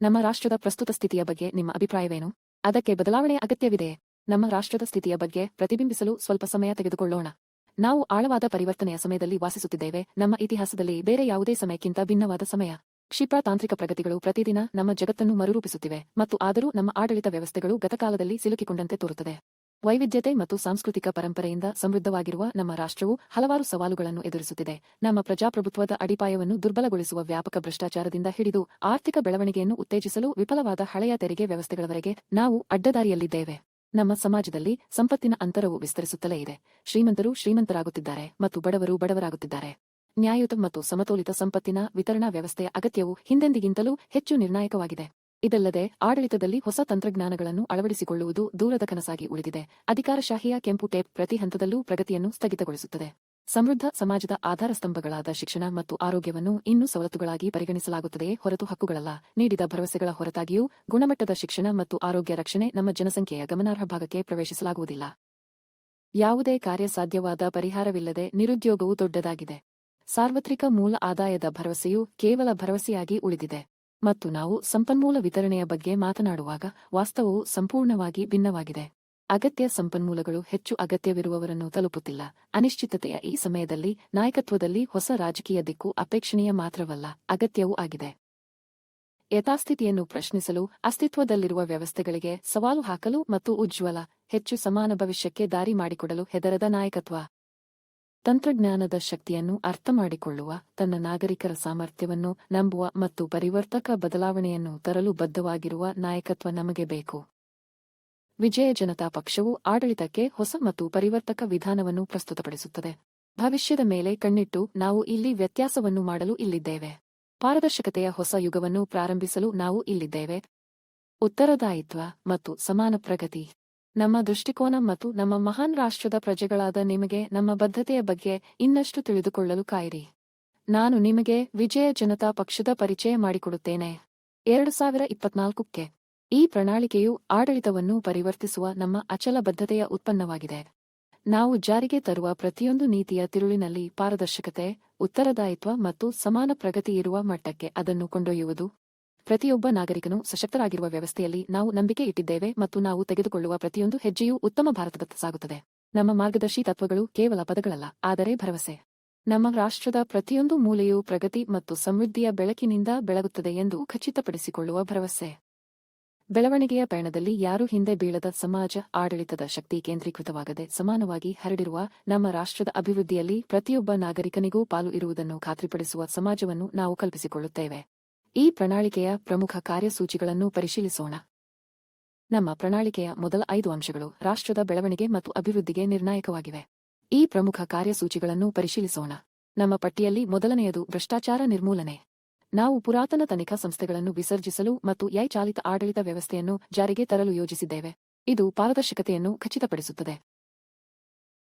ನಮ್ಮ ರಾಷ್ಟ್ರದ ಪ್ರಸ್ತುತ ಸ್ಥಿತಿಯ ಬಗ್ಗೆ ನಿಮ್ಮ ಅಭಿಪ್ರಾಯವೇನು? ಅದಕ್ಕೆ ಬದಲಾವಣೆಯ ಅಗತ್ಯವಿದೆಯೇ? ನಮ್ಮ ರಾಷ್ಟ್ರದ ಸ್ಥಿತಿಯ ಬಗ್ಗೆ ಪ್ರತಿಬಿಂಬಿಸಲು ಸ್ವಲ್ಪ ಸಮಯ ತೆಗೆದುಕೊಳ್ಳೋಣ. ನಾವು ಆಳವಾದ ಪರಿವರ್ತನೆಯ ಸಮಯದಲ್ಲಿ ವಾಸಿಸುತ್ತಿದ್ದೇವೆ. ನಮ್ಮ ಇತಿಹಾಸದಲ್ಲಿ ಬೇರೆ ಯಾವುದೇ ಸಮಯಕ್ಕಿಂತ ಭಿನ್ನವಾದ ಸಮಯ. ಕ್ಷಿಪ್ರ ತಾಂತ್ರಿಕ ಪ್ರಗತಿಗಳು ಪ್ರತಿದಿನ ನಮ್ಮ ಜಗತ್ತನ್ನು ಮರುರೂಪಿಸುತ್ತಿವೆ, ಮತ್ತು ಆದರೂ ನಮ್ಮ ಆಡಳಿತ ವ್ಯವಸ್ಥೆಗಳು ಗತಕಾಲದಲ್ಲಿ ಸಿಲುಕಿಕೊಂಡಂತೆ ತೋರುತ್ತದೆ. ವೈವಿಧ್ಯತೆ ಮತ್ತು ಸಾಂಸ್ಕೃತಿಕ ಪರಂಪರೆಯಿಂದ ಸಮೃದ್ಧವಾಗಿರುವ ನಮ್ಮ ರಾಷ್ಟ್ರವು ಹಲವಾರು ಸವಾಲುಗಳನ್ನು ಎದುರಿಸುತ್ತಿದೆ. ನಮ್ಮ ಪ್ರಜಾಪ್ರಭುತ್ವದ ಅಡಿಪಾಯವನ್ನು ದುರ್ಬಲಗೊಳಿಸುವ ವ್ಯಾಪಕ ಭ್ರಷ್ಟಾಚಾರದಿಂದ ಹಿಡಿದು ಆರ್ಥಿಕ ಬೆಳವಣಿಗೆಯನ್ನು ಉತ್ತೇಜಿಸಲು ವಿಫಲವಾದ ಹಳೆಯ ತೆರಿಗೆ ವ್ಯವಸ್ಥೆಗಳವರೆಗೆ ನಾವು ಅಡ್ಡದಾರಿಯಲ್ಲಿದ್ದೇವೆ. ನಮ್ಮ ಸಮಾಜದಲ್ಲಿ ಸಂಪತ್ತಿನ ಅಂತರವು ವಿಸ್ತರಿಸುತ್ತಲೇ ಇದೆ. ಶ್ರೀಮಂತರು ಶ್ರೀಮಂತರಾಗುತ್ತಿದ್ದಾರೆ ಮತ್ತು ಬಡವರು ಬಡವರಾಗುತ್ತಿದ್ದಾರೆ. ನ್ಯಾಯಯುತ ಮತ್ತು ಸಮತೋಲಿತ ಸಂಪತ್ತಿನ ವಿತರಣಾ ವ್ಯವಸ್ಥೆಯ ಅಗತ್ಯವು ಹಿಂದೆಂದಿಗಿಂತಲೂ ಹೆಚ್ಚು ನಿರ್ಣಾಯಕವಾಗಿದೆ. ಇದಲ್ಲದೆ ಆಡಳಿತದಲ್ಲಿ ಹೊಸ ತಂತ್ರಜ್ಞಾನಗಳನ್ನು ಅಳವಡಿಸಿಕೊಳ್ಳುವುದು ದೂರದ ಕನಸಾಗಿ ಉಳಿದಿದೆ. ಅಧಿಕಾರಶಾಹಿಯ ಕೆಂಪು ಟೇಪ್ ಪ್ರತಿ ಹಂತದಲ್ಲೂ ಪ್ರಗತಿಯನ್ನು ಸ್ಥಗಿತಗೊಳಿಸುತ್ತದೆ. ಸಮೃದ್ಧ ಸಮಾಜದ ಆಧಾರ ಸ್ತಂಭಗಳಾದ ಶಿಕ್ಷಣ ಮತ್ತು ಆರೋಗ್ಯವನ್ನು ಇನ್ನೂ ಸವಲತ್ತುಗಳಾಗಿ ಪರಿಗಣಿಸಲಾಗುತ್ತದೆಯೇ ಹೊರತು ಹಕ್ಕುಗಳಲ್ಲ. ನೀಡಿದ ಭರವಸೆಗಳ ಹೊರತಾಗಿಯೂ ಗುಣಮಟ್ಟದ ಶಿಕ್ಷಣ ಮತ್ತು ಆರೋಗ್ಯ ರಕ್ಷಣೆ ನಮ್ಮ ಜನಸಂಖ್ಯೆಯ ಗಮನಾರ್ಹ ಭಾಗಕ್ಕೆ ಪ್ರವೇಶಿಸಲಾಗುವುದಿಲ್ಲ. ಯಾವುದೇ ಕಾರ್ಯಸಾಧ್ಯವಾದ ಪರಿಹಾರವಿಲ್ಲದೆ ನಿರುದ್ಯೋಗವು ದೊಡ್ಡದಾಗಿದೆ. ಸಾರ್ವತ್ರಿಕ ಮೂಲ ಆದಾಯದ ಭರವಸೆಯು ಕೇವಲ ಭರವಸೆಯಾಗಿ ಉಳಿದಿದೆ. ಮತ್ತು ನಾವು ಸಂಪನ್ಮೂಲ ವಿತರಣೆಯ ಬಗ್ಗೆ ಮಾತನಾಡುವಾಗ ವಾಸ್ತವವು ಸಂಪೂರ್ಣವಾಗಿ ಭಿನ್ನವಾಗಿದೆ. ಅಗತ್ಯ ಸಂಪನ್ಮೂಲಗಳು ಹೆಚ್ಚು ಅಗತ್ಯವಿರುವವರನ್ನು ತಲುಪುತ್ತಿಲ್ಲ. ಅನಿಶ್ಚಿತತೆಯ ಈ ಸಮಯದಲ್ಲಿ ನಾಯಕತ್ವದಲ್ಲಿ ಹೊಸ ರಾಜಕೀಯ ದಿಕ್ಕು ಅಪೇಕ್ಷಣೀಯ ಮಾತ್ರವಲ್ಲ, ಅಗತ್ಯವೂ ಆಗಿದೆ. ಯಥಾಸ್ಥಿತಿಯನ್ನು ಪ್ರಶ್ನಿಸಲು, ಅಸ್ತಿತ್ವದಲ್ಲಿರುವ ವ್ಯವಸ್ಥೆಗಳಿಗೆ ಸವಾಲು ಹಾಕಲು ಮತ್ತು ಉಜ್ವಲ, ಹೆಚ್ಚು ಸಮಾನ ಭವಿಷ್ಯಕ್ಕೆ ದಾರಿ ಮಾಡಿಕೊಡಲು ಹೆದರದ ನಾಯಕತ್ವ. ತಂತ್ರಜ್ಞಾನದ ಶಕ್ತಿಯನ್ನು ಅರ್ಥಮಾಡಿಕೊಳ್ಳುವ, ತನ್ನ ನಾಗರಿಕರ ಸಾಮರ್ಥ್ಯವನ್ನು ನಂಬುವ ಮತ್ತು ಪರಿವರ್ತಕ ಬದಲಾವಣೆಯನ್ನು ತರಲು ಬದ್ಧವಾಗಿರುವ ನಾಯಕತ್ವ ನಮಗೆ ಬೇಕು. ವಿಜಯ ಜನತಾ ಪಕ್ಷವು ಆಡಳಿತಕ್ಕೆ ಹೊಸ ಮತ್ತು ಪರಿವರ್ತಕ ವಿಧಾನವನ್ನು ಪ್ರಸ್ತುತಪಡಿಸುತ್ತದೆ. ಭವಿಷ್ಯದ ಮೇಲೆ ಕಣ್ಣಿಟ್ಟು ನಾವು ಇಲ್ಲಿ ವ್ಯತ್ಯಾಸವನ್ನು ಮಾಡಲು ಇಲ್ಲಿದ್ದೇವೆ. ಪಾರದರ್ಶಕತೆಯ ಹೊಸ ಯುಗವನ್ನು ಪ್ರಾರಂಭಿಸಲು ನಾವು ಇಲ್ಲಿದ್ದೇವೆ. ಉತ್ತರದಾಯಿತ್ವ ಮತ್ತು ಸಮಾನ ಪ್ರಗತಿ. ನಮ್ಮ ದೃಷ್ಟಿಕೋನ ಮತ್ತು ನಮ್ಮ ಮಹಾನ್ ರಾಷ್ಟ್ರದ ಪ್ರಜೆಗಳಾದ ನಿಮಗೆ ನಮ್ಮ ಬದ್ಧತೆಯ ಬಗ್ಗೆ ಇನ್ನಷ್ಟು ತಿಳಿದುಕೊಳ್ಳಲು ಕಾಯಿರಿ. ನಾನು ನಿಮಗೆ ವಿಜಯ ಜನತಾ ಪಕ್ಷದ ಪರಿಚಯ ಮಾಡಿಕೊಡುತ್ತೇನೆ. 2024ಕ್ಕೆ ಈ ಪ್ರಣಾಳಿಕೆಯು ಆಡಳಿತವನ್ನು ಪರಿವರ್ತಿಸುವ ನಮ್ಮ ಅಚಲ ಬದ್ಧತೆಯ ಉತ್ಪನ್ನವಾಗಿದೆ. ನಾವು ಜಾರಿಗೆ ತರುವ ಪ್ರತಿಯೊಂದು ನೀತಿಯ ತಿರುಳಿನಲ್ಲಿ ಪಾರದರ್ಶಕತೆ, ಉತ್ತರದಾಯಿತ್ವ ಮತ್ತು ಸಮಾನ ಪ್ರಗತಿ ಇರುವ ಮಟ್ಟಕ್ಕೆ ಅದನ್ನು ಕೊಂಡೊಯ್ಯುವುದು. ಪ್ರತಿಯೊಬ್ಬ ನಾಗರಿಕನು ಸಶಕ್ತರಾಗಿರುವ ವ್ಯವಸ್ಥೆಯಲ್ಲಿ ನಾವು ನಂಬಿಕೆ ಇಟ್ಟಿದ್ದೇವೆ ಮತ್ತು ನಾವು ತೆಗೆದುಕೊಳ್ಳುವ ಪ್ರತಿಯೊಂದು ಹೆಜ್ಜೆಯೂ ಉತ್ತಮ ಭಾರತದತ್ತ ಸಾಗುತ್ತದೆ. ನಮ್ಮ ಮಾರ್ಗದರ್ಶಿ ತತ್ವಗಳು ಕೇವಲ ಪದಗಳಲ್ಲ, ಆದರೆ ಭರವಸೆ. ನಮ್ಮ ರಾಷ್ಟ್ರದ ಪ್ರತಿಯೊಂದು ಮೂಲೆಯೂ ಪ್ರಗತಿ ಮತ್ತು ಸಮೃದ್ಧಿಯ ಬೆಳಕಿನಿಂದ ಬೆಳಗುತ್ತದೆ ಎಂದು ಖಚಿತಪಡಿಸಿಕೊಳ್ಳುವ ಭರವಸೆ. ಬೆಳವಣಿಗೆಯ ಪಯಣದಲ್ಲಿ ಯಾರೂ ಹಿಂದೆ ಬೀಳದ ಸಮಾಜ, ಆಡಳಿತದ ಶಕ್ತಿ ಕೇಂದ್ರೀಕೃತವಾಗದೆ ಸಮಾನವಾಗಿ ಹರಡಿರುವ ನಮ್ಮ ರಾಷ್ಟ್ರದ ಅಭಿವೃದ್ಧಿಯಲ್ಲಿ ಪ್ರತಿಯೊಬ್ಬ ನಾಗರಿಕನಿಗೂ ಪಾಲು ಇರುವುದನ್ನು ಖಾತ್ರಿಪಡಿಸುವ ಸಮಾಜವನ್ನು ನಾವು ಕಲ್ಪಿಸಿಕೊಳ್ಳುತ್ತೇವೆ. ಈ ಪ್ರಣಾಳಿಕೆಯ ಪ್ರಮುಖ ಕಾರ್ಯಸೂಚಿಗಳನ್ನು ಪರಿಶೀಲಿಸೋಣ. ನಮ್ಮ ಪ್ರಣಾಳಿಕೆಯ ಮೊದಲ 5 ಅಂಶಗಳು ರಾಷ್ಟ್ರದ ಬೆಳವಣಿಗೆ ಮತ್ತು ಅಭಿವೃದ್ಧಿಗೆ ನಿರ್ಣಾಯಕವಾಗಿವೆ. ಈ ಪ್ರಮುಖ ಕಾರ್ಯಸೂಚಿಗಳನ್ನು ಪರಿಶೀಲಿಸೋಣ. ನಮ್ಮ ಪಟ್ಟಿಯಲ್ಲಿ ಮೊದಲನೆಯದು ಭ್ರಷ್ಟಾಚಾರ ನಿರ್ಮೂಲನೆ. ನಾವು ಪುರಾತನ ತನಿಖಾ ಸಂಸ್ಥೆಗಳನ್ನು ವಿಸರ್ಜಿಸಲು ಮತ್ತು AI ಚಾಲಿತ ಆಡಳಿತ ವ್ಯವಸ್ಥೆಯನ್ನು ಜಾರಿಗೆ ತರಲು ಯೋಜಿಸಿದ್ದೇವೆ. ಇದು ಪಾರದರ್ಶಕತೆಯನ್ನು ಖಚಿತಪಡಿಸುತ್ತದೆ.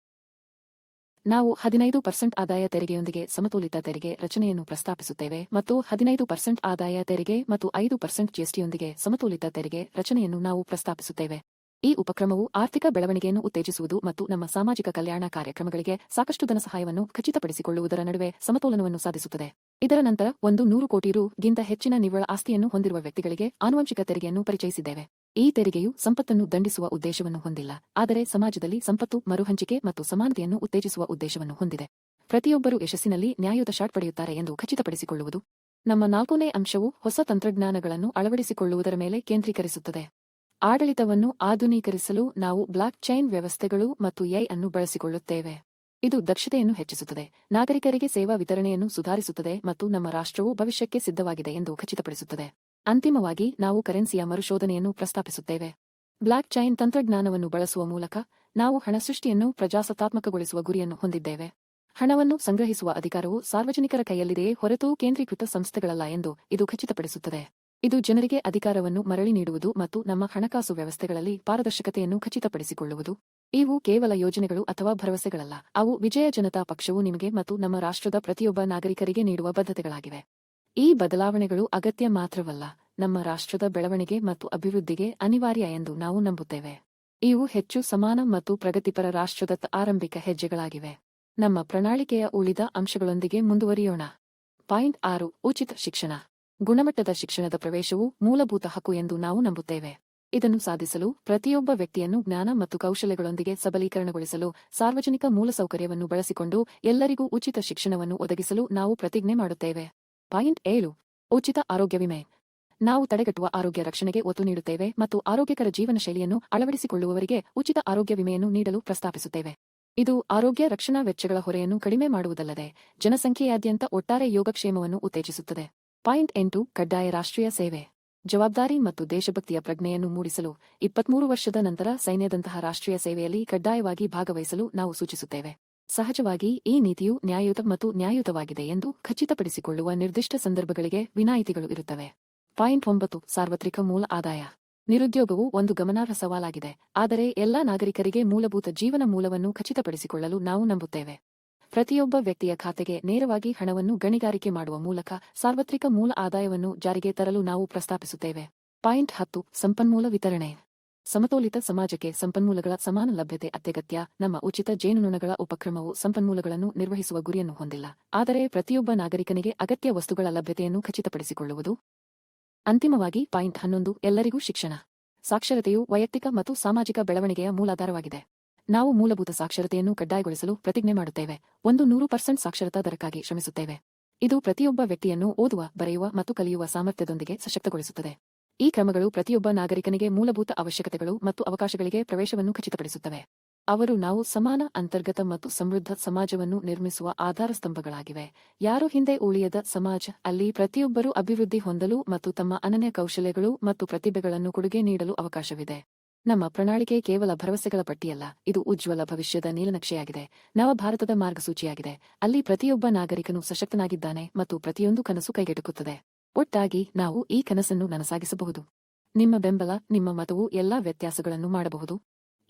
ನಾವು 15% ಆದಾಯ ತೆರಿಗೆಯೊಂದಿಗೆ ಸಮತೋಲಿತ ತೆರಿಗೆ ರಚನೆಯನ್ನು ಪ್ರಸ್ತಾಪಿಸುತ್ತೇವೆ ಮತ್ತು 15% ಆದಾಯ ತೆರಿಗೆ ಮತ್ತು 5% GSTಯೊಂದಿಗೆ ಸಮತೋಲಿತ ತೆರಿಗೆ ರಚನೆಯನ್ನು ನಾವು ಪ್ರಸ್ತಾಪಿಸುತ್ತೇವೆ. ಈ ಉಪಕ್ರಮವು ಆರ್ಥಿಕ ಬೆಳವಣಿಗೆಯನ್ನು ಉತ್ತೇಜಿಸುವುದು ಮತ್ತು ನಮ್ಮ ಸಾಮಾಜಿಕ ಕಲ್ಯಾಣ ಕಾರ್ಯಕ್ರಮಗಳಿಗೆ ಸಾಕಷ್ಟು ಧನ ಸಹಾಯವನ್ನು ಖಚಿತಪಡಿಸಿಕೊಳ್ಳುವುದರ ನಡುವೆ ಸಮತೋಲನವನ್ನು ಸಾಧಿಸುತ್ತದೆ. ಇದರ ನಂತರ 100 ಕೋಟಿ ರೂ.ಗಿಂತ ಹೆಚ್ಚಿನ ನಿವ್ವಳ ಆಸ್ತಿಯನ್ನು ಹೊಂದಿರುವ ವ್ಯಕ್ತಿಗಳಿಗೆ ಆನುವಂಶಿಕ ತೆರಿಗೆಯನ್ನು ಪರಿಚಯಿಸಿದ್ದೇವೆ. ಈ ತೆರಿಗೆಯು ಸಂಪತ್ತನ್ನು ದಂಡಿಸುವ ಉದ್ದೇಶವನ್ನು ಹೊಂದಿಲ್ಲ, ಆದರೆ ಸಮಾಜದಲ್ಲಿ ಸಂಪತ್ತು ಮರುಹಂಚಿಕೆ ಮತ್ತು ಸಮಾನತೆಯನ್ನು ಉತ್ತೇಜಿಸುವ ಉದ್ದೇಶವನ್ನು ಹೊಂದಿದೆ. ಪ್ರತಿಯೊಬ್ಬರೂ ಯಶಸ್ಸಿನಲ್ಲಿ ನ್ಯಾಯಯುತ ಶಾಟ್ ಪಡೆಯುತ್ತಾರೆ ಎಂದು ಖಚಿತಪಡಿಸಿಕೊಳ್ಳುವುದು. ನಮ್ಮ 4ನೇ ಅಂಶವು ಹೊಸ ತಂತ್ರಜ್ಞಾನಗಳನ್ನು ಅಳವಡಿಸಿಕೊಳ್ಳುವುದರ ಮೇಲೆ ಕೇಂದ್ರೀಕರಿಸುತ್ತದೆ. ಆಡಳಿತವನ್ನು ಆಧುನೀಕರಿಸಲು ನಾವು ಬ್ಲಾಕ್ ಚೈನ್ ವ್ಯವಸ್ಥೆಗಳು ಮತ್ತು AI ಅನ್ನು ಬಳಸಿಕೊಳ್ಳುತ್ತೇವೆ. ಇದು ದಕ್ಷತೆಯನ್ನು ಹೆಚ್ಚಿಸುತ್ತದೆ, ನಾಗರಿಕರಿಗೆ ಸೇವಾ ವಿತರಣೆಯನ್ನು ಸುಧಾರಿಸುತ್ತದೆ ಮತ್ತು ನಮ್ಮ ರಾಷ್ಟ್ರವು ಭವಿಷ್ಯಕ್ಕೆ ಸಿದ್ಧವಾಗಿದೆ ಎಂದು ಖಚಿತಪಡಿಸುತ್ತದೆ. ಅಂತಿಮವಾಗಿ ನಾವು ಕರೆನ್ಸಿಯ ಮರುಶೋಧನೆಯನ್ನು ಪ್ರಸ್ತಾಪಿಸುತ್ತೇವೆ. ಬ್ಲಾಕ್ ಚೈನ್ ತಂತ್ರಜ್ಞಾನವನ್ನು ಬಳಸುವ ಮೂಲಕ ನಾವು ಹಣ ಸೃಷ್ಟಿಯನ್ನು ಪ್ರಜಾಸತ್ತಾತ್ಮಕಗೊಳಿಸುವ ಗುರಿಯನ್ನು ಹೊಂದಿದ್ದೇವೆ. ಹಣವನ್ನು ಸಂಗ್ರಹಿಸುವ ಅಧಿಕಾರವು ಸಾರ್ವಜನಿಕರ ಕೈಯಲ್ಲಿದೆಯೇ ಹೊರತು ಕೇಂದ್ರೀಕೃತ ಸಂಸ್ಥೆಗಳಲ್ಲ ಎಂದು ಇದು ಖಚಿತಪಡಿಸುತ್ತದೆ. ಇದು ಜನರಿಗೆ ಅಧಿಕಾರವನ್ನು ಮರಳಿ ನೀಡುವುದು ಮತ್ತು ನಮ್ಮ ಹಣಕಾಸು ವ್ಯವಸ್ಥೆಗಳಲ್ಲಿ ಪಾರದರ್ಶಕತೆಯನ್ನು ಖಚಿತಪಡಿಸಿಕೊಳ್ಳುವುದು. ಇವು ಕೇವಲ ಯೋಜನೆಗಳು ಅಥವಾ ಭರವಸೆಗಳಲ್ಲ, ಅವು ವಿಜಯ ಜನತಾ ಪಕ್ಷವು ನಿಮಗೆ ಮತ್ತು ನಮ್ಮ ರಾಷ್ಟ್ರದ ಪ್ರತಿಯೊಬ್ಬ ನಾಗರಿಕರಿಗೆ ನೀಡುವ ಬದ್ಧತೆಗಳಾಗಿವೆ. ಈ ಬದಲಾವಣೆಗಳು ಅಗತ್ಯ ಮಾತ್ರವಲ್ಲ, ನಮ್ಮ ರಾಷ್ಟ್ರದ ಬೆಳವಣಿಗೆ ಮತ್ತು ಅಭಿವೃದ್ಧಿಗೆ ಅನಿವಾರ್ಯ ಎಂದು ನಾವು ನಂಬುತ್ತೇವೆ. ಇವು ಹೆಚ್ಚು ಸಮಾನ ಮತ್ತು ಪ್ರಗತಿಪರ ರಾಷ್ಟ್ರದತ್ತ ಆರಂಭಿಕ ಹೆಜ್ಜೆಗಳಾಗಿವೆ. ನಮ್ಮ ಪ್ರಣಾಳಿಕೆಯ ಉಳಿದ ಅಂಶಗಳೊಂದಿಗೆ ಮುಂದುವರಿಯೋಣ. ಪಾಯಿಂಟ್ 6 ಉಚಿತ ಶಿಕ್ಷಣ. ಗುಣಮಟ್ಟದ ಶಿಕ್ಷಣದ ಪ್ರವೇಶವು ಮೂಲಭೂತ ಹಕ್ಕು ಎಂದು ನಾವು ನಂಬುತ್ತೇವೆ. ಇದನ್ನು ಸಾಧಿಸಲು ಪ್ರತಿಯೊಬ್ಬ ವ್ಯಕ್ತಿಯನ್ನು ಜ್ಞಾನ ಮತ್ತು ಕೌಶಲ್ಯಗಳೊಂದಿಗೆ ಸಬಲೀಕರಣಗೊಳಿಸಲು ಸಾರ್ವಜನಿಕ ಮೂಲಸೌಕರ್ಯವನ್ನು ಬಳಸಿಕೊಂಡು ಎಲ್ಲರಿಗೂ ಉಚಿತ ಶಿಕ್ಷಣವನ್ನು ಒದಗಿಸಲು ನಾವು ಪ್ರತಿಜ್ಞೆ ಮಾಡುತ್ತೇವೆ. ಪಾಯಿಂಟ್ 7. ಉಚಿತ ಆರೋಗ್ಯ ವಿಮೆ. ನಾವು ತಡೆಗಟ್ಟುವ ಆರೋಗ್ಯ ರಕ್ಷಣೆಗೆ ಒತ್ತು ನೀಡುತ್ತೇವೆ ಮತ್ತು ಆರೋಗ್ಯಕರ ಜೀವನ ಶೈಲಿಯನ್ನು ಅಳವಡಿಸಿಕೊಳ್ಳುವವರಿಗೆ ಉಚಿತ ಆರೋಗ್ಯ ವಿಮೆಯನ್ನು ನೀಡಲು ಪ್ರಸ್ತಾಪಿಸುತ್ತೇವೆ. ಇದು ಆರೋಗ್ಯ ರಕ್ಷಣಾ ವೆಚ್ಚಗಳ ಹೊರೆಯನ್ನು ಕಡಿಮೆ ಮಾಡುವುದಲ್ಲದೆ ಜನಸಂಖ್ಯೆಯಾದ್ಯಂತ ಒಟ್ಟಾರೆ ಯೋಗಕ್ಷೇಮವನ್ನು ಉತ್ತೇಜಿಸುತ್ತದೆ. ಪಾಯಿಂಟ್ 8. ಕಡ್ಡಾಯ ರಾಷ್ಟ್ರೀಯ ಸೇವೆ. ಜವಾಬ್ದಾರಿ ಮತ್ತು ದೇಶಭಕ್ತಿಯ ಪ್ರಜ್ಞೆಯನ್ನು ಮೂಡಿಸಲು 23 ವರ್ಷದ ನಂತರ ಸೈನ್ಯದಂತಹ ರಾಷ್ಟ್ರೀಯ ಸೇವೆಯಲ್ಲಿ ಕಡ್ಡಾಯವಾಗಿ ಭಾಗವಹಿಸಲು ನಾವು ಸೂಚಿಸುತ್ತೇವೆ. ಸಹಜವಾಗಿ ಈ ನೀತಿಯು ನ್ಯಾಯಯುತ ಮತ್ತು ನ್ಯಾಯಯುತವಾಗಿದೆ ಎಂದು ಖಚಿತಪಡಿಸಿಕೊಳ್ಳುವ ನಿರ್ದಿಷ್ಟ ಸಂದರ್ಭಗಳಿಗೆ ವಿನಾಯಿತಿಗಳು ಇರುತ್ತವೆ. ಪಾಯಿಂಟ್ 9. ಸಾರ್ವತ್ರಿಕ ಮೂಲ ಆದಾಯ. ನಿರುದ್ಯೋಗವು ಒಂದು ಗಮನಾರ್ಹ ಸವಾಲಾಗಿದೆ, ಆದರೆ ಎಲ್ಲಾ ನಾಗರಿಕರಿಗೆ ಮೂಲಭೂತ ಜೀವನ ಮೂಲವನ್ನು ಖಚಿತಪಡಿಸಿಕೊಳ್ಳಲು ನಾವು ನಂಬುತ್ತೇವೆ. ಪ್ರತಿಯೊಬ್ಬ ವ್ಯಕ್ತಿಯ ಖಾತೆಗೆ ನೇರವಾಗಿ ಹಣವನ್ನು ಗಣಿಗಾರಿಕೆ ಮಾಡುವ ಮೂಲಕ ಸಾರ್ವತ್ರಿಕ ಮೂಲ ಆದಾಯವನ್ನು ಜಾರಿಗೆ ತರಲು ನಾವು ಪ್ರಸ್ತಾಪಿಸುತ್ತೇವೆ. ಪಾಯಿಂಟ್ 10. ಸಂಪನ್ಮೂಲ ವಿತರಣೆ. ಸಮತೋಲಿತ ಸಮಾಜಕ್ಕೆ ಸಂಪನ್ಮೂಲಗಳ ಸಮಾನ ಲಭ್ಯತೆ ಅತ್ಯಗತ್ಯ. ನಮ್ಮ ಉಚಿತ ಜೇನುನೊಣಗಳ ಉಪಕ್ರಮವು ಸಂಪನ್ಮೂಲಗಳನ್ನು ನಿರ್ವಹಿಸುವ ಗುರಿಯನ್ನು ಹೊಂದಿಲ್ಲ, ಆದರೆ ಪ್ರತಿಯೊಬ್ಬ ನಾಗರಿಕನಿಗೆ ಅಗತ್ಯ ವಸ್ತುಗಳ ಲಭ್ಯತೆಯನ್ನು ಖಚಿತಪಡಿಸಿಕೊಳ್ಳುವುದು. ಅಂತಿಮವಾಗಿ ಪಾಯಿಂಟ್ 11. ಎಲ್ಲರಿಗೂ ಶಿಕ್ಷಣ. ಸಾಕ್ಷರತೆಯು ವೈಯಕ್ತಿಕ ಮತ್ತು ಸಾಮಾಜಿಕ ಬೆಳವಣಿಗೆಯ ಮೂಲಾಧಾರವಾಗಿದೆ. ನಾವು ಮೂಲಭೂತ ಸಾಕ್ಷರತೆಯನ್ನು ಕಡ್ಡಾಯಗೊಳಿಸಲು ಪ್ರತಿಜ್ಞೆ ಮಾಡುತ್ತೇವೆ. 100% ಸಾಕ್ಷರತಾ ದರಕ್ಕಾಗಿ ಶ್ರಮಿಸುತ್ತೇವೆ. ಇದು ಪ್ರತಿಯೊಬ್ಬ ವ್ಯಕ್ತಿಯನ್ನು ಓದುವ, ಬರೆಯುವ ಮತ್ತು ಕಲಿಯುವ ಸಾಮರ್ಥ್ಯದೊಂದಿಗೆ ಸಶಕ್ತಗೊಳಿಸುತ್ತದೆ. ಈ ಕ್ರಮಗಳು ಪ್ರತಿಯೊಬ್ಬ ನಾಗರಿಕನಿಗೆ ಮೂಲಭೂತ ಅವಶ್ಯಕತೆಗಳು ಮತ್ತು ಅವಕಾಶಗಳಿಗೆ ಪ್ರವೇಶವನ್ನು ಖಚಿತಪಡಿಸುತ್ತವೆ. ಅವರು ನಾವು ಸಮಾನ, ಅಂತರ್ಗತ ಮತ್ತು ಸಮೃದ್ಧ ಸಮಾಜವನ್ನು ನಿರ್ಮಿಸುವ ಆಧಾರ ಸ್ತಂಭಗಳಾಗಿವೆ. ಯಾರೂ ಹಿಂದೆ ಉಳಿಯದ ಸಮಾಜ, ಅಲ್ಲಿ ಪ್ರತಿಯೊಬ್ಬರೂ ಅಭಿವೃದ್ಧಿ ಹೊಂದಲು ಮತ್ತು ತಮ್ಮ ಅನನ್ಯ ಕೌಶಲ್ಯಗಳು ಮತ್ತು ಪ್ರತಿಭೆಗಳನ್ನು ಕೊಡುಗೆ ನೀಡಲು ಅವಕಾಶವಿದೆ. ನಮ್ಮ ಪ್ರಣಾಳಿಕೆ ಕೇವಲ ಭರವಸೆಗಳ ಪಟ್ಟಿಯಲ್ಲ, ಇದು ಉಜ್ವಲ ಭವಿಷ್ಯದ ನೀಲನಕ್ಷೆಯಾಗಿದೆ. ನವ ಭಾರತದ ಮಾರ್ಗಸೂಚಿಯಾಗಿದೆ, ಅಲ್ಲಿ ಪ್ರತಿಯೊಬ್ಬ ನಾಗರಿಕನು ಸಶಕ್ತನಾಗಿದ್ದಾನೆ ಮತ್ತು ಪ್ರತಿಯೊಂದು ಕನಸು ಕೈಗೆಟುಕುತ್ತದೆ. ಒಟ್ಟಾಗಿ ನಾವು ಈ ಕನಸನ್ನು ನನಸಾಗಿಸಬಹುದು. ನಿಮ್ಮ ಬೆಂಬಲ, ನಿಮ್ಮ ಮತವು ಎಲ್ಲಾ ವ್ಯತ್ಯಾಸಗಳನ್ನು ಮಾಡಬಹುದು.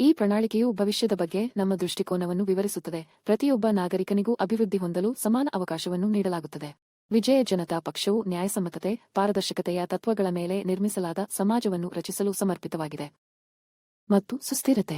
ಈ ಪ್ರಣಾಳಿಕೆಯು ಭವಿಷ್ಯದ ಬಗ್ಗೆ ನಮ್ಮ ದೃಷ್ಟಿಕೋನವನ್ನು ವಿವರಿಸುತ್ತದೆ. ಪ್ರತಿಯೊಬ್ಬ ನಾಗರಿಕನಿಗೂ ಅಭಿವೃದ್ಧಿ ಹೊಂದಲು ಸಮಾನ ಅವಕಾಶವನ್ನು ನೀಡಲಾಗುತ್ತದೆ. ವಿಜಯ ಜನತಾ ಪಕ್ಷವು ನ್ಯಾಯಸಮ್ಮತತೆ, ಪಾರದರ್ಶಕತೆಯ ತತ್ವಗಳ ಮೇಲೆ ನಿರ್ಮಿಸಲಾದ ಸಮಾಜವನ್ನು ರಚಿಸಲು ಸಮರ್ಪಿತವಾಗಿದೆ. ಮತ್ತು ಸುಸ್ಥಿರತೆ.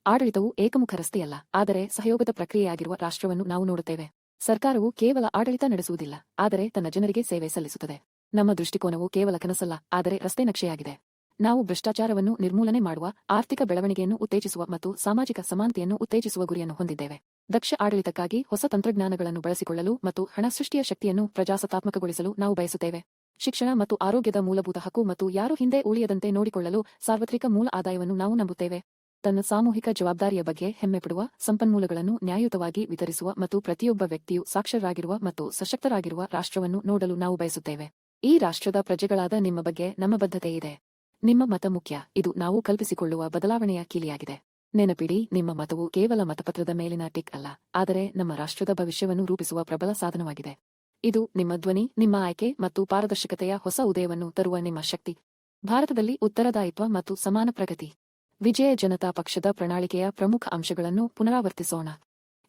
ಆಡಳಿತವು ಏಕಮುಖ ರಸ್ತೆಯಲ್ಲ, ಆದರೆ ಸಹಯೋಗದ ಪ್ರಕ್ರಿಯೆಯಾಗಿರುವ ರಾಷ್ಟ್ರವನ್ನು ನಾವು ನೋಡುತ್ತೇವೆ. ಸರ್ಕಾರವು ಕೇವಲ ಆಡಳಿತ ನಡೆಸುವುದಿಲ್ಲ, ಆದರೆ ತನ್ನ ಜನರಿಗೆ ಸೇವೆ ಸಲ್ಲಿಸುತ್ತದೆ. ನಮ್ಮ ದೃಷ್ಟಿಕೋನವು ಕೇವಲ ಕನಸಲ್ಲ, ಆದರೆ ರಸ್ತೆ ನಕ್ಷೆಯಾಗಿದೆ. ನಾವು ಭ್ರಷ್ಟಾಚಾರವನ್ನು ನಿರ್ಮೂಲನೆ ಮಾಡುವ, ಆರ್ಥಿಕ ಬೆಳವಣಿಗೆಯನ್ನು ಉತ್ತೇಜಿಸುವ ಮತ್ತು ಸಾಮಾಜಿಕ ಸಮಾನತೆಯನ್ನು ಉತ್ತೇಜಿಸುವ ಗುರಿಯನ್ನು ಹೊಂದಿದ್ದೇವೆ. ದಕ್ಷ ಆಡಳಿತಕ್ಕಾಗಿ ಹೊಸ ತಂತ್ರಜ್ಞಾನಗಳನ್ನು ಬಳಸಿಕೊಳ್ಳಲು ಮತ್ತು ಹಣ ಸೃಷ್ಟಿಯ ಶಕ್ತಿಯನ್ನು ಪ್ರಜಾಸತ್ತಾತ್ಮಕಗೊಳಿಸಲು ನಾವು ಬಯಸುತ್ತೇವೆ. ಶಿಕ್ಷಣ ಮತ್ತು ಆರೋಗ್ಯದ ಮೂಲಭೂತ ಹಕ್ಕು ಮತ್ತು ಯಾರೂ ಹಿಂದೆ ಉಳಿಯದಂತೆ ನೋಡಿಕೊಳ್ಳಲು ಸಾರ್ವತ್ರಿಕ ಮೂಲ ಆದಾಯವನ್ನು ನಾವು ನಂಬುತ್ತೇವೆ. ತನ್ನ ಸಾಮೂಹಿಕ ಜವಾಬ್ದಾರಿಯ ಬಗ್ಗೆ ಹೆಮ್ಮೆಪಡುವ, ಸಂಪನ್ಮೂಲಗಳನ್ನು ನ್ಯಾಯಯುತವಾಗಿ ವಿತರಿಸುವ ಮತ್ತು ಪ್ರತಿಯೊಬ್ಬ ವ್ಯಕ್ತಿಯು ಸಾಕ್ಷರರಾಗಿರುವ ಮತ್ತು ಸಶಕ್ತರಾಗಿರುವ ರಾಷ್ಟ್ರವನ್ನು ನೋಡಲು ನಾವು ಬಯಸುತ್ತೇವೆ. ಈ ರಾಷ್ಟ್ರದ ಪ್ರಜೆಗಳಾದ ನಿಮ್ಮ ಬಗ್ಗೆ ನಮ್ಮ ಬದ್ಧತೆ ಇದೆ. ನಿಮ್ಮ ಮತ ಮುಖ್ಯ. ಇದು ನಾವು ಕಲ್ಪಿಸಿಕೊಳ್ಳುವ ಬದಲಾವಣೆಯ ಕೀಲಿಯಾಗಿದೆ. ನೆನಪಿಡಿ, ನಿಮ್ಮ ಮತವು ಕೇವಲ ಮತಪತ್ರದ ಮೇಲಿನ ಟಿಕ್ ಅಲ್ಲ, ಆದರೆ ನಮ್ಮ ರಾಷ್ಟ್ರದ ಭವಿಷ್ಯವನ್ನು ರೂಪಿಸುವ ಪ್ರಬಲ ಸಾಧನವಾಗಿದೆ. ಇದು ನಿಮ್ಮ ಧ್ವನಿ, ನಿಮ್ಮ ಆಯ್ಕೆ ಮತ್ತು ಪಾರದರ್ಶಕತೆಯ ಹೊಸ ಉದಯವನ್ನು ತರುವ ನಿಮ್ಮ ಶಕ್ತಿ. ಭಾರತದಲ್ಲಿ ಉತ್ತರದಾಯಿತ್ವ ಮತ್ತು ಸಮಾನ ಪ್ರಗತಿ. ವಿಜಯ ಜನತಾ ಪಕ್ಷದ ಪ್ರಣಾಳಿಕೆಯ ಪ್ರಮುಖ ಅಂಶಗಳನ್ನು ಪುನರಾವರ್ತಿಸೋಣ.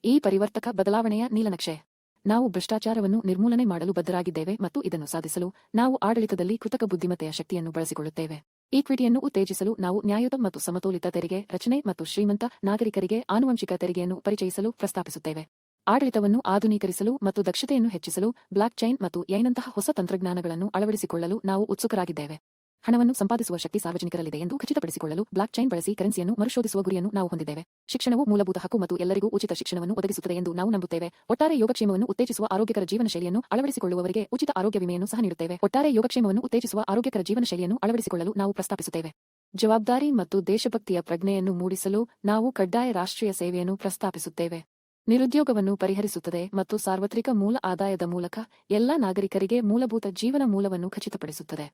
ಈ ಪರಿವರ್ತಕ ಬದಲಾವಣೆಯ ನೀಲನಕ್ಷೆ. ನಾವು ಭ್ರಷ್ಟಾಚಾರವನ್ನು ನಿರ್ಮೂಲನೆ ಮಾಡಲು ಬದ್ಧರಾಗಿದ್ದೇವೆ ಮತ್ತು ಇದನ್ನು ಸಾಧಿಸಲು ನಾವು ಆಡಳಿತದಲ್ಲಿ ಕೃತಕ ಬುದ್ಧಿಮತ್ತೆಯ ಶಕ್ತಿಯನ್ನು ಬಳಸಿಕೊಳ್ಳುತ್ತೇವೆ. ಈಕ್ವಿಟಿಯನ್ನು ಉತ್ತೇಜಿಸಲು ನಾವು ನ್ಯಾಯಯುತ ಮತ್ತು ಸಮತೋಲಿತ ತೆರಿಗೆ ರಚನೆ ಮತ್ತು ಶ್ರೀಮಂತ ನಾಗರಿಕರಿಗೆ ಆನುವಂಶಿಕ ತೆರಿಗೆಯನ್ನು ಪರಿಚಯಿಸಲು ಪ್ರಸ್ತಾಪಿಸುತ್ತೇವೆ. ಆಡಳಿತವನ್ನು ಆಧುನೀಕರಿಸಲು ಮತ್ತು ದಕ್ಷತೆಯನ್ನು ಹೆಚ್ಚಿಸಲು ಬ್ಲಾಕ್ ಚೈನ್ ಮತ್ತು ಎಐನಂತಹ ಹೊಸ ತಂತ್ರಜ್ಞಾನಗಳನ್ನು ಅಳವಡಿಸಿಕೊಳ್ಳಲು ನಾವು ಉತ್ಸುಕರಾಗಿದ್ದೇವೆ. ಹಣವನ್ನು ಸಂಪಾದಿಸುವ ಶಕ್ತಿ ಸಾರ್ವಜನಿಕರಲ್ಲಿದೆ ಎಂದು ಖಚಿತಪಡಿಸಿಕೊಳ್ಳಲು ಬ್ಲಾಕ್ ಚೈನ್ ಬಳಸಿ ಕರೆನ್ಸಿಯನ್ನು ಮರುಶೋಧಿಸುವ ಗುರಿಯನ್ನು ನಾವು ಹೊಂದಿದ್ದೇವೆ. ಶಿಕ್ಷಣವು ಮೂಲಭೂತ ಹಕ್ಕು ಮತ್ತು ಎಲ್ಲರಿಗೂ ಉಚಿತ ಶಿಕ್ಷಣವನ್ನು ಒದಗಿಸುತ್ತದೆ ಎಂದು ನಾವು ನಂಬುತ್ತೇವೆ. ಒಟ್ಟಾರೆ ಯೋಗಕ್ಷೇಮವನ್ನು ಉತ್ತೇಜಿಸುವ ಆರೋಗ್ಯಕರ ಜೀವನ ಶೈಲಿಯನ್ನು ಅಳವಡಿಸಿಕೊಳ್ಳುವವರಿಗೆ ಉಚಿತ ಆರೋಗ್ಯ ವಿಮೆಯನ್ನು ಸಹ ನೀಡುತ್ತೇವೆ. ಒಟ್ಟಾರೆ ಯೋಗಕ್ಷೇಮವನ್ನು ಉತ್ತೇಜಿಸುವ ಆರೋಗ್ಯಕರ ಜೀವನ ಶೈಲಿಯನ್ನು ಅಳವಡಿಸಿಕೊಳ್ಳಲು ನಾವು ಪ್ರಸ್ತಾಪಿಸುತ್ತೇವೆ. ಜವಾಬ್ದಾರಿ ಮತ್ತು ದೇಶಭಕ್ತಿಯ ಪ್ರಜ್ಞೆಯನ್ನು ಮೂಡಿಸಲು ನಾವು ಕಡ್ಡಾಯ ರಾಷ್ಟ್ರೀಯ ಸೇವೆಯನ್ನು ಪ್ರಸ್ತಾಪಿಸುತ್ತೇವೆ. ನಿರುದ್ಯೋಗವನ್ನು ಪರಿಹರಿಸುತ್ತದೆ ಮತ್ತು ಸಾರ್ವತ್ರಿಕ ಮೂಲ ಆದಾಯದ ಮೂಲಕ ಎಲ್ಲಾ ನಾಗರಿಕರಿಗೆ ಮೂಲಭೂತ ಜೀವನ ಮೂಲವನ್ನು ಖಚಿತಪಡಿಸುತ್ತದೆ.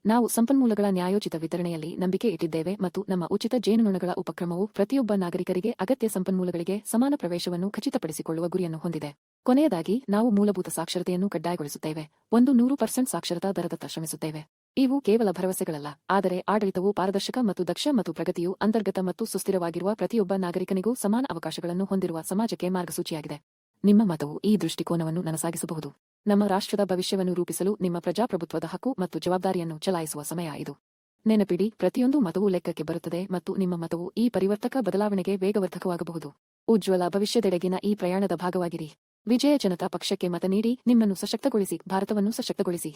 ನಾವು ಸಂಪನ್ಮೂಲಗಳ ನ್ಯಾಯೋಚಿತ ವಿತರಣೆಯಲ್ಲಿ ನಂಬಿಕೆ ಇಟ್ಟಿದ್ದೇವೆ ಮತ್ತು ನಮ್ಮ ಉಚಿತ ಜೇನುನೊಣಗಳ ಉಪಕ್ರಮವು ಪ್ರತಿಯೊಬ್ಬ ನಾಗರಿಕರಿಗೆ ಅಗತ್ಯ ಸಂಪನ್ಮೂಲಗಳಿಗೆ ಸಮಾನ ಪ್ರವೇಶವನ್ನು ಖಚಿತಪಡಿಸಿಕೊಳ್ಳುವ ಗುರಿಯನ್ನು ಹೊಂದಿದೆ. ಕೊನೆಯದಾಗಿ, ನಾವು ಮೂಲಭೂತ ಸಾಕ್ಷರತೆಯನ್ನು ಕಡ್ಡಾಯಗೊಳಿಸುತ್ತೇವೆ. 100% ಸಾಕ್ಷರತಾ ದರದತ್ತ ಶ್ರಮಿಸುತ್ತೇವೆ. ಇವು ಕೇವಲ ಭರವಸೆಗಳಲ್ಲ, ಆದರೆ ಆಡಳಿತವು ಪಾರದರ್ಶಕ ಮತ್ತು ದಕ್ಷ ಮತ್ತು ಪ್ರಗತಿಯು ಅಂತರ್ಗತ ಮತ್ತು ಸುಸ್ಥಿರವಾಗಿರುವ ಪ್ರತಿಯೊಬ್ಬ ನಾಗರಿಕನಿಗೂ ಸಮಾನ ಅವಕಾಶಗಳನ್ನು ಹೊಂದಿರುವ ಸಮಾಜಕ್ಕೆ ಮಾರ್ಗಸೂಚಿಯಾಗಿದೆ. ನಿಮ್ಮ ಮತವು ಈ ದೃಷ್ಟಿಕೋನವನ್ನು ನನಸಾಗಿಸಬಹುದು. ನಮ್ಮ ರಾಷ್ಟ್ರದ ಭವಿಷ್ಯವನ್ನು ರೂಪಿಸಲು ನಿಮ್ಮ ಪ್ರಜಾಪ್ರಭುತ್ವದ ಹಕ್ಕು ಮತ್ತು ಜವಾಬ್ದಾರಿಯನ್ನು ಚಲಾಯಿಸುವ ಸಮಯ ಇದು. ನೆನಪಿಡಿ, ಪ್ರತಿಯೊಂದು ಮತವೂ ಲೆಕ್ಕಕ್ಕೆ ಬರುತ್ತದೆ ಮತ್ತು ನಿಮ್ಮ ಮತವು ಈ ಪರಿವರ್ತಕ ಬದಲಾವಣೆಗೆ ವೇಗವರ್ಧಕವಾಗಬಹುದು. ಉಜ್ವಲ ಭವಿಷ್ಯದೆಡೆಗಿನ ಈ ಪ್ರಯಾಣದ ಭಾಗವಾಗಿರಿ. ವಿಜಯ ಜನತಾ ಪಕ್ಷಕ್ಕೆ ಮತ ನೀಡಿ, ನಿಮ್ಮನ್ನು ಸಶಕ್ತಗೊಳಿಸಿ, ಭಾರತವನ್ನು ಸಶಕ್ತಗೊಳಿಸಿ.